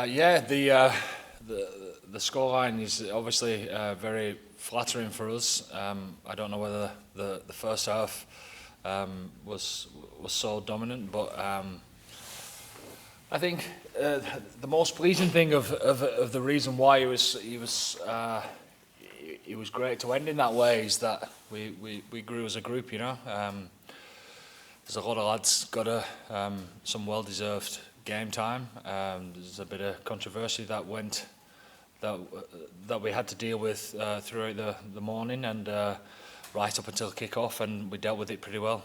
Yeah, the scoreline is obviously very flattering for us. I don't know whether the first half was so dominant, but I think the most pleasing thing of the reason why it was great to end in that way is that we grew as a group. There's a lot of lads got some well-deserved game time. There's a bit of controversy that we had to deal with throughout the morning and right up until kick-off, and we dealt with it pretty well.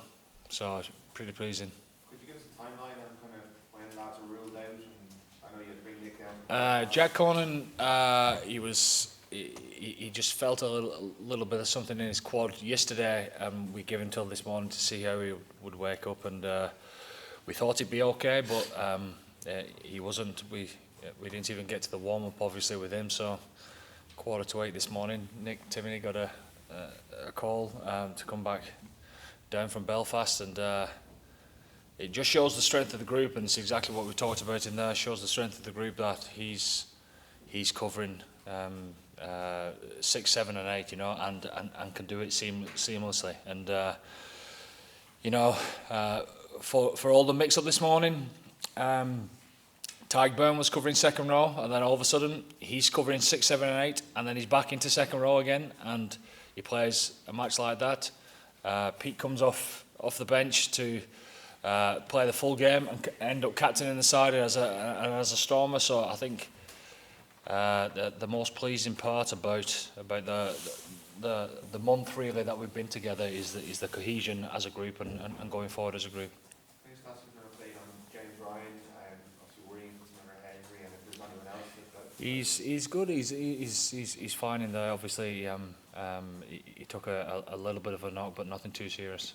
So it's pretty pleasing. Could you give us a timeline on kind of when lads are ruled out? And I know you had to bring Nick down. Jack Conan, he just felt a little bit of something in his quad yesterday, and we gave him till this morning to see how he would wake up, and we thought he'd be okay, but he wasn't. We didn't even get to the warm-up obviously with him, so 7:45 this morning Nick Timoney got a call to come back down from Belfast, and it just shows the strength of the group, and it's exactly what we talked about in there. It shows the strength of the group that he's covering 6, 7 and 8, and can do it seamlessly. And for all the mix up this morning, Tyg Byrne was covering second row, and then all of a sudden he's covering 6, 7 and 8, and then he's back into second row again, and he plays a match like that. Pete comes off the bench to play the full game and end up captaining the side as a Stormer. So I think the most pleasing part about the month really that we've been together is the cohesion as a group and going forward as a group. Can you just ask you for an update on James Ryan? Obviously worrying because of Henry, and if there's anyone else He's good. He's fine in there. Obviously, he took a little bit of a knock, but nothing too serious.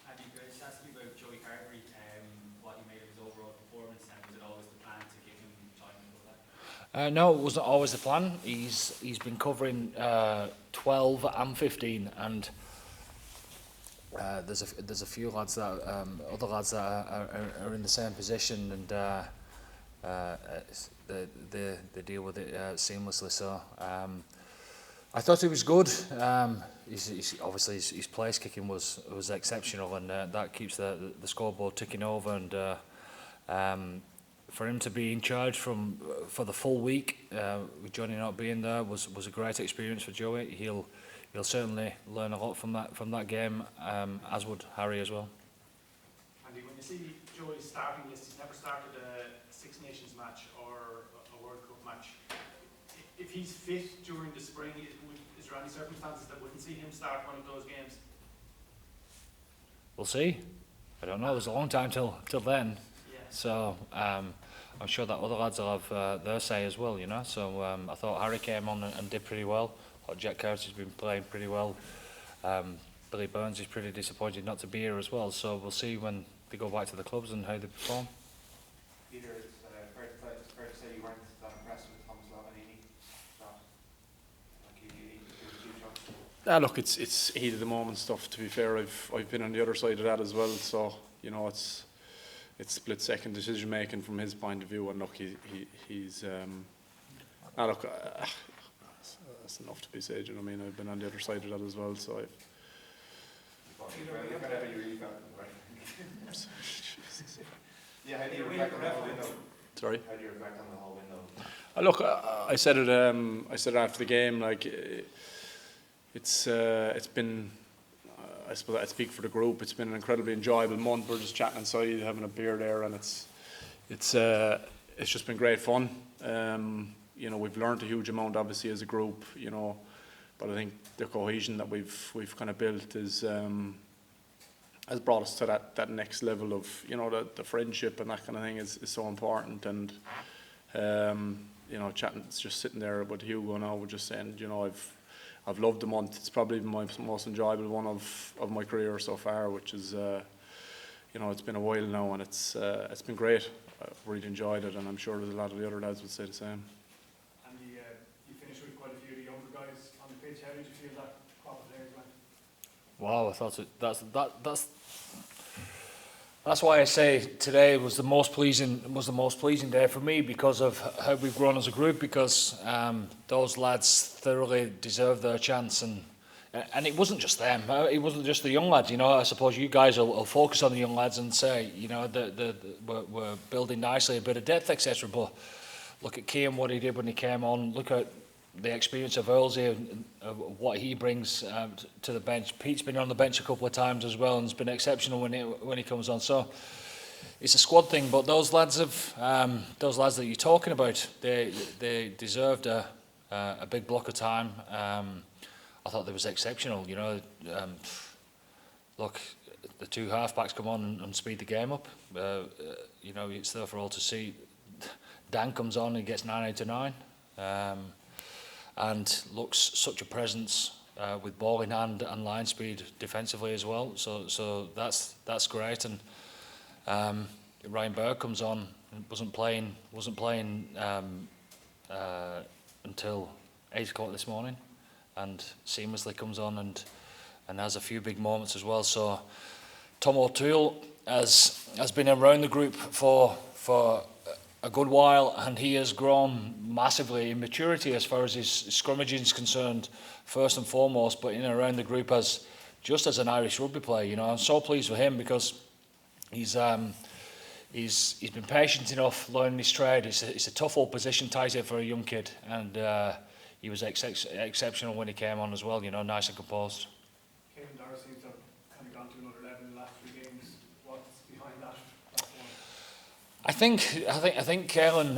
Andy, could I just ask you about Joey Carberry, what he made of his overall performance, and was it always the plan to give him time and all that? No, it wasn't always the plan. He's been covering 12 and 15, and there's a few lads that other lads that are in the same position, and they deal with it seamlessly. So I thought he was good. He's obviously his place kicking was exceptional, and that keeps the scoreboard ticking over. And for him to be in charge for the full week, with Johnny not being there, was a great experience for Joey. He'll certainly learn a lot from that game, as would Harry as well. Andy, when you see Joey starting this, he's never started a Six Nations match or a World Cup match. If he's fit during the spring, is there any circumstances that wouldn't see him start one of those games? We'll see. I don't know. There's a long time till then. Yeah. So I'm sure that other lads will have their say as well. So I thought Harry came on and did pretty well. I thought Jack Curtis has been playing pretty well. Billy Burns is pretty disappointed not to be here as well. So we'll see when they go back to the clubs and how they perform. Peter, it's fair to say you weren't that impressed with Thomas Lavanini. Look, it's heat of the moment stuff. To be fair, I've been on the other side of that as well. So it's split second decision making from his point of view. And look, he's look, that's enough to be said. I mean, I've been on the other side of that as well. So Yeah, how do you reflect on the whole window? Sorry. How do you reflect on the whole window? Look, I said it after the game. Like it's been. I suppose I speak for the group. It's been an incredibly enjoyable month. We're just chatting inside, having a beer there, and it's just been great fun. We've learned a huge amount, obviously, as a group. But I think the cohesion that we've kind of built has brought us to that next level of the friendship and that kind of thing is so important. And chatting, just sitting there with Hugo now, we're just saying, I've loved the month. It's probably my most enjoyable one of my career so far, which is it's been a while now, and it's been great. I've really enjoyed it, and I'm sure there's a lot of the other lads would say the same. And you finished with quite a few of the younger guys on the pitch. How did you feel that crop of players went? Wow, I thought that's That's why I say today was the most pleasing day for me, because of how we've grown as a group. Because those lads thoroughly deserve their chance, and it wasn't just them. It wasn't just the young lads. You know, I suppose you guys will focus on the young lads and say, you know, we're building nicely, a bit of depth, etc. But look at Keane, what he did when he came on. Look at the experience of Earls here, what he brings to the bench. Pete's been on the bench a couple of times as well, and has been exceptional when he comes on. So it's a squad thing, but those lads that you're talking about, they deserved a big block of time. I thought they was exceptional. You know, look, the two halfbacks come on and speed the game up. You know, it's there for all to see. Dan comes on and gets 9 out of 9. And looks such a presence with ball in hand and line speed defensively as well. So that's great. And Ryan Berg comes on and wasn't playing until 8 o'clock this morning, and seamlessly comes on and has a few big moments as well. So Tom O'Toole has been around the group for a good while, and he has grown massively in maturity as far as his scrummaging is concerned, first and foremost, but in and around the group as an Irish rugby player. You know, I'm so pleased with him, because he's been patient enough learning his trade. It's a tough old position, tight for a young kid, and he was exceptional when he came on as well. You know, nice and composed. Kevin Dara seems to have kind of gone to another level in the last 3 games. What's behind that? I think Caelan,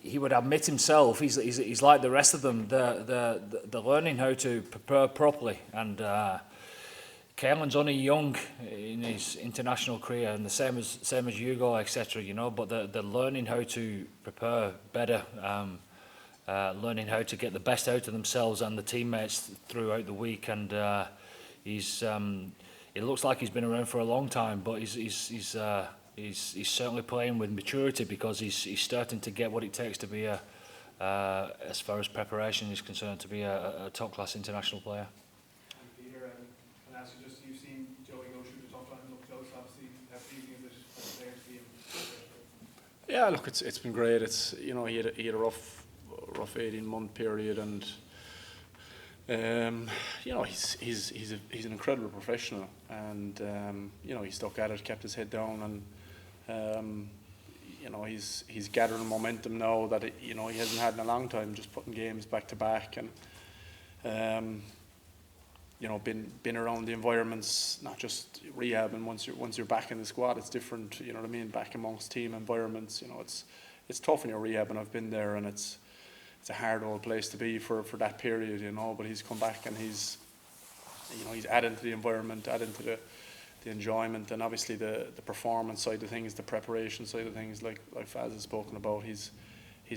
he would admit himself, he's like the rest of them. They're learning how to prepare properly, and Caelan's only young in his international career, and the same as Hugo, etc. You know, but they're learning how to prepare better, learning how to get the best out of themselves and the teammates throughout the week. And it looks like he's been around for a long time, but he's certainly playing with maturity, because he's starting to get what it takes to be as far as preparation is concerned, to be a top-class international player. And Peter, can I ask you, just, you've seen Joey go through the tough time and look close, obviously, how pleasing is it for the player to see him? Yeah, look, it's been great. It's, you know, he had a rough 18-month period, and you know, he's an incredible professional, and you know, he stuck at it, kept his head down, and you know, he's gathering momentum now that you know, he hasn't had in a long time, just putting games back to back, and you know, been around the environments, not just rehab, and once you're back in the squad, it's different. You know what I mean? Back amongst team environments, you know, it's tough in your rehab, and I've been there, and it's a hard old place to be for that period, you know. But he's come back, and he's adding to the environment, adding to the enjoyment, and obviously the performance side of things, the preparation side of things, like Faz has spoken about. He's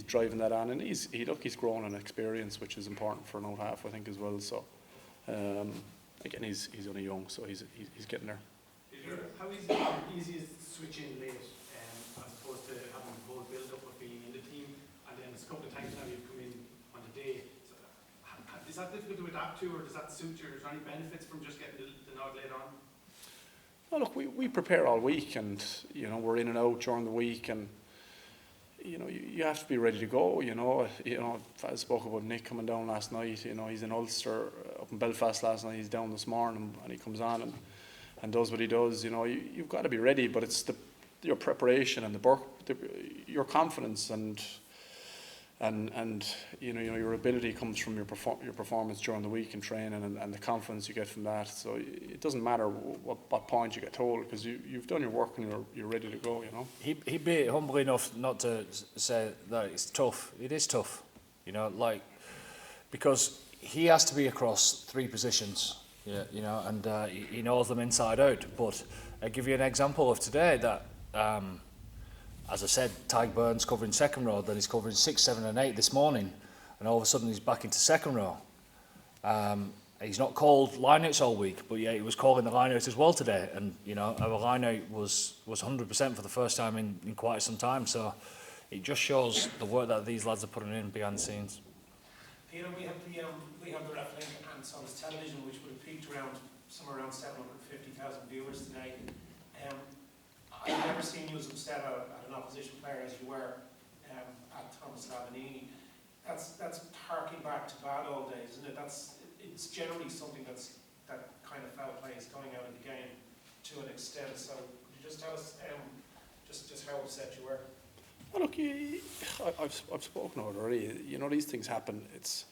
driving that on, and he's grown in experience, which is important for an old half, I think, as well. So again, he's only young, so he's getting there. How easy is it to switch in late, as opposed to having the whole build up of being in the team, and then a couple of times now you've come in on the day? So, is that difficult to adapt to, or does that suit you? Is there any benefits from just getting the nod later on? Well, look, we prepare all week, and you know, we're in and out during the week, and you know, you have to be ready to go. You know, I spoke about Nick coming down last night. You know, he's in Ulster, up in Belfast last night. He's down this morning, and he comes on and does what he does. You know, you've got to be ready, but it's your preparation and your confidence and you know, your ability comes from your performance during the week and training, and the confidence you get from that. So it doesn't matter what point you get told, because you've done your work and you're ready to go. You know. He'd be humble enough not to say that it's tough. It is tough, you know, like, because he has to be across 3 positions. Yeah, you know, and he knows them inside out. But I give you an example of today that. As I said, Tyg Burns covering second row, then he's covering 6, 7 and 8 this morning, and all of a sudden he's back into second row. He's not called lineouts all week, but yeah, he was calling the lineout as well today, and you know, our lineout was 100% for the first time in quite some time, so it just shows the work that these lads are putting in behind the scenes. Peter, we have the Ref Link and Sons television, which would have peaked somewhere around 750,000 viewers today. I've never seen you as upset at an opposition player as you were at Thomas Lavanini. That's harking back to bad old days, isn't it? It's generally something that kind of foul play is going out of the game to an extent. So could you just tell us just how upset you were? Well, look, I've spoken about it already. You know, these things happen. It's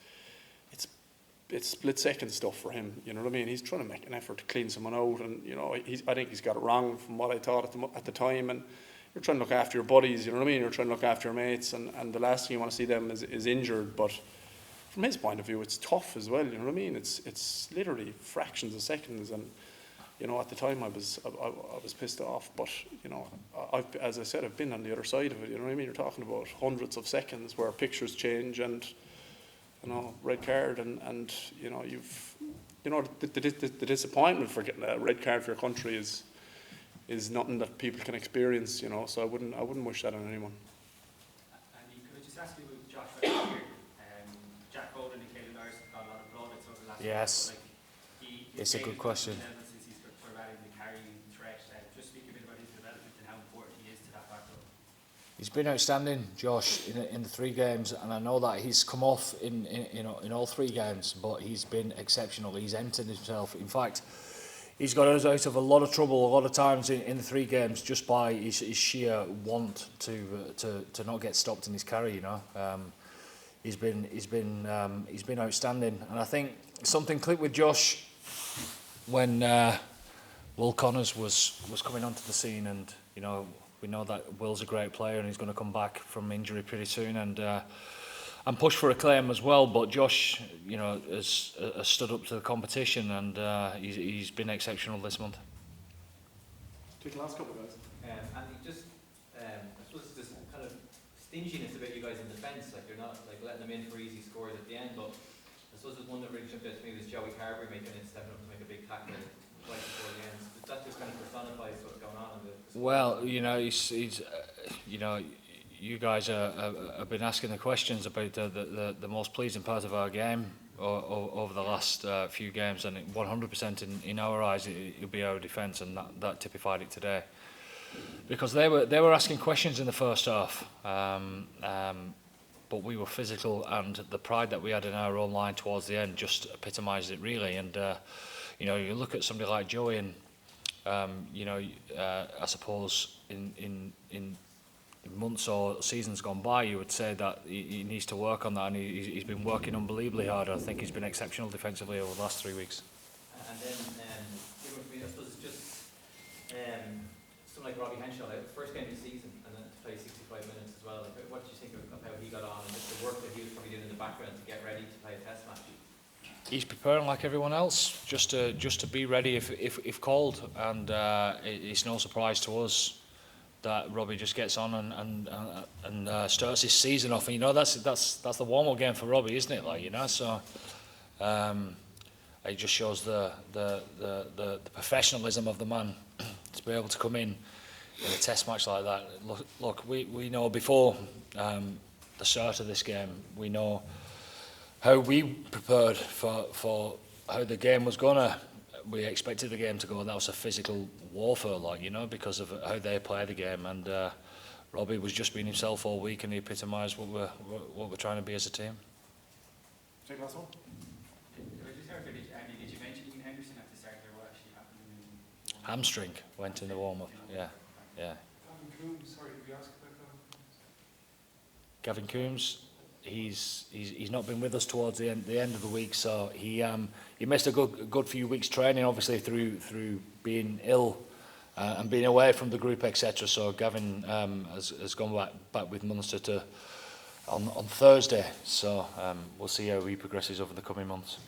split-second stuff for him. You know what I mean? He's trying to make an effort to clean someone out, and you know, I think he's got it wrong from what I thought at the time. And you're trying to look after your buddies. You know what I mean? You're trying to look after your mates, and the last thing you want to see them is injured. But from his point of view, it's tough as well. You know what I mean? It's literally fractions of seconds, and you know, at the time I was pissed off. But you know, as I said, I've been on the other side of it. You know what I mean? You're talking about hundreds of seconds where pictures change, and you know, red card, and you know, the disappointment for getting a red card for your country is nothing that people can experience. You know, so I wouldn't wish that on anyone. Andy, could I just ask you about Josh Farrell here? Jack Golden and Caelan Larson got a lot of plaudits over the last Yes. week, but It's a good question. Since he's sort of adding the carrying threat, just speak a bit about his development and how important he is to that back row. He's been outstanding, Josh, in the 3 games, and I know that he's come off in all 3 games, but he's been exceptional. He's entered himself. In fact, he's got us out of a lot of trouble a lot of times in the 3 games just by his sheer want to not get stopped in his carry. You know, he's been outstanding, and I think something clicked with Josh when Will Connors was coming onto the scene, and you know, we know that Will's a great player and he's going to come back from injury pretty soon and push for a claim as well. But Josh, you know, has stood up to the competition, and he's been exceptional this month. Take the last couple, guys. Andy, just I suppose this kind of stinginess about you guys in defence, like you're not like letting them in for easy scores at the end. But I suppose there's one that really jumped out to me was Joey Carberry stepping up to make a big tackle right before the end. That just kind of personifies what's going on in the Well, you know, he's you know, you guys have been asking the questions about the most pleasing part of our game over the last few games, and 100% in our eyes it'll be our defence, and that typified it today, because they were asking questions in the first half, but we were physical, and the pride that we had in our own line towards the end just epitomised it really. And you know, you look at somebody like Joey, and you know, I suppose in months or seasons gone by, you would say that he needs to work on that, and he's been working unbelievably hard. I think he's been exceptional defensively over the last 3 weeks. And then, for me, I suppose it's just someone like Robbie Henshaw, first game of the season, and then to play 65 minutes as well. Like, what do you think of how he got on, and just the work that he was probably doing in the background to get ready to play a test match? He's preparing like everyone else, just to be ready if called, and it's no surprise to us that Robbie just gets on and starts his season off. And you know, that's the warm-up game for Robbie, isn't it? Like, you know, so it just shows the professionalism of the man to be able to come in a test match like that. Look, we know before the start of this game, we know how we prepared for how the game was gonna. We expected the game to go. That was a physical warfare, like, you know, because of how they play the game. And Robbie was just being himself all week, and he epitomised what we're trying to be as a team. Take the last one. Did you mention Ian Henderson at the start there? What actually happened? Hamstring went in the warm-up. Yeah. Gavin Coombs, sorry, did we ask about Gavin Coombs, he's not been with us towards the end of the week, so he missed a good few weeks training, obviously through being ill and being away from the group, etc. So Gavin has gone back with Munster on Thursday. So we'll see how he progresses over the coming months.